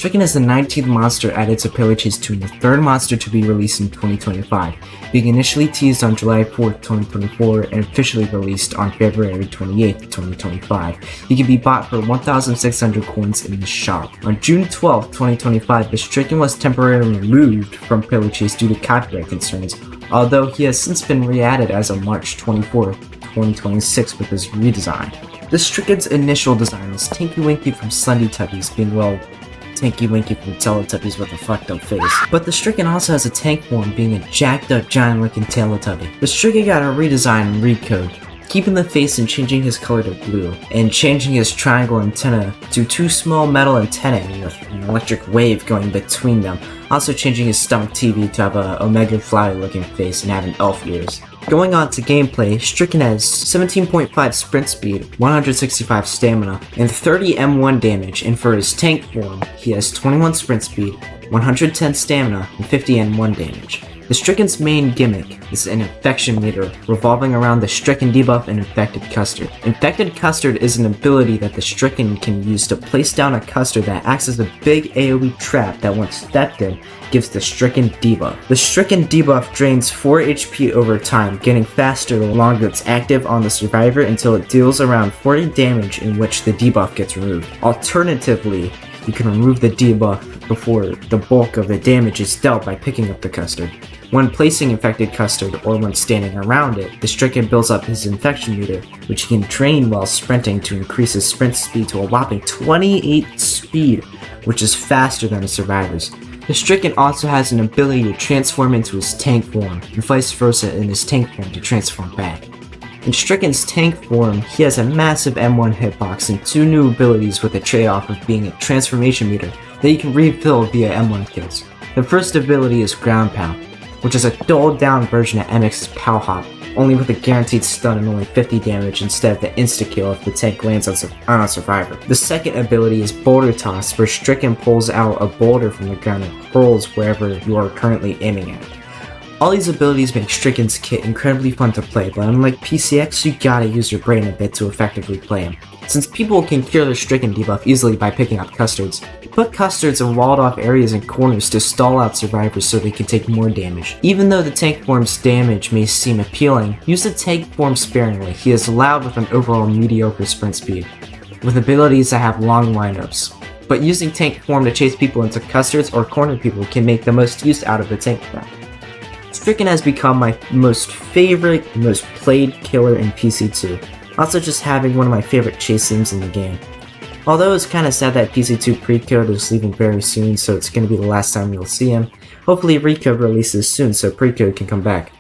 Stricken is the 19th monster added to Pillages 2 and the third monster to be released in 2025, being initially teased on July 4th, 2024 and officially released on February 28th, 2025. He can be bought for 1,600 coins in the shop. On June 12th, 2025, the Stricken was temporarily removed from Pillages due to copyright concerns, although he has since been re-added as of March 24th, 2026 with his redesign. The Stricken's initial design was Tinky Winky from Slendytubbies, being Tinky Winky from Teletubbies with a fucked up face. But the Stricken also has a tank form, being a jacked up giant looking Teletubby. The Stricken got a redesign and recode, keeping the face and changing his color to blue, and changing his triangle antenna to two small metal antennae with an electric wave going between them, also changing his stomach TV to have a Omega Flower looking face and having elf ears. Going on to gameplay, Stricken has 17.5 sprint speed, 165 stamina, and 30 M1 damage, and for his tank form, he has 21 sprint speed, 110 stamina, and 50 M1 damage. The Stricken's main gimmick is an infection meter revolving around the Stricken debuff and Infected Custard. Infected Custard is an ability that the Stricken can use to place down a custard that acts as a big AoE trap that once stepped in gives the Stricken debuff. The Stricken debuff drains 4 HP over time, getting faster the longer it's active on the survivor until it deals around 40 damage in which the debuff gets removed. Alternatively, you can remove the debuff before the bulk of the damage is dealt by picking up the custard. When placing Infected Custard or when standing around it, the Stricken builds up his infection meter, which he can drain while sprinting to increase his sprint speed to a whopping 28 speed, which is faster than a survivor's. The Stricken also has an ability to transform into his tank form, and vice versa in his tank form to transform back. In Stricken's tank form, he has a massive M1 hitbox and 2 new abilities with a trade-off of being a transformation meter that you can refill via M1 kills. The first ability is Ground Pound, which is a dulled down version of MX's Pow Hop, only with a guaranteed stun and only 50 damage instead of the insta-kill if the tank lands on a survivor. The second ability is Boulder Toss, where Stricken pulls out a boulder from the ground and hurls wherever you are currently aiming at. All these abilities make Stricken's kit incredibly fun to play, but unlike PCX, you gotta use your brain a bit to effectively play him. Since people can cure their Stricken debuff easily by picking up custards, put custards in walled off areas and corners to stall out survivors so they can take more damage. Even though the tank form's damage may seem appealing, use the tank form sparingly. He is loud with an overall mediocre sprint speed, with abilities that have long windups. But using tank form to chase people into custards or corner people can make the most use out of the tank form. Stricken has become my most favorite, most played killer in PC2, also just having one of my favorite chase themes in the game. Although it's kinda sad that PC2 Precode is leaving very soon, so it's gonna be the last time you'll see him. Hopefully Recode releases soon so Precode can come back.